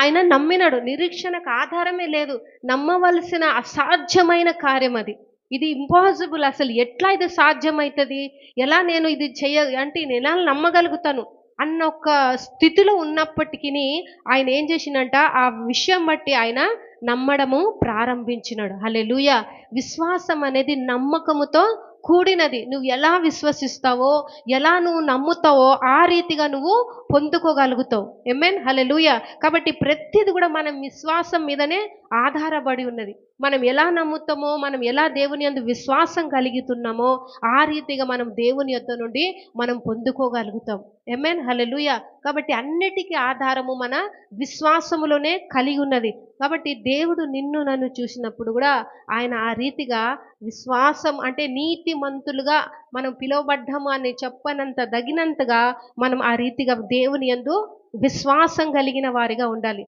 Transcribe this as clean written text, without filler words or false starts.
ఆయన నమ్మినాడు. నిరీక్షణకు ఆధారమే లేదు. నమ్మవలసిన అసాధ్యమైన కార్యం అది. ఇది ఇంపాసిబుల్, అసలు ఎట్లా ఇది సాధ్యమైతది? ఎలా నేను ఇది అంటే నేనెలా నమ్మగలుగుతాను అన్న ఒక స్థితిలో ఉన్నప్పటికిని ఆయన ఏం చేసిండంట, ఆ విషయం బట్టి ఆయన నమ్మడము ప్రారంభించినాడు. హల్లెలూయా! విశ్వాసం అనేది నమ్మకముతో కూడినది. నువ్వు ఎలా విశ్వసిస్తావో, ఎలా నువ్వు నమ్ముతావో ఆ రీతిగా నువ్వు పొందుకోగలుగుతావు. ఆమేన్. హల్లెలూయా! కాబట్టి ప్రతిది కూడా మనం విశ్వాసం మీదనే ఆధారపడి ఉన్నది. మనం ఎలా నమ్ముతామో, మనం ఎలా దేవుని యందు విశ్వాసం కలిగితున్నామో ఆ రీతిగా మనం దేవుని యొద్ద నుండి మనం పొందుకోగలుగుతాం. ఆమేన్. హల్లెలూయా! కాబట్టి అన్నిటికీ ఆధారము మన విశ్వాసములోనే కలిగి ఉన్నది. కాబట్టి దేవుడు నిన్ను నన్ను చూసినప్పుడు కూడా ఆయన ఆ రీతిగా విశ్వాసం అంటే నీతిమంతులుగా మనం పిలువబడ్డాము అని చెప్పనంత దగినంతగా మనం ఆ రీతిగా దేవుని యందు విశ్వాసం కలిగిన వారిగా ఉండాలి.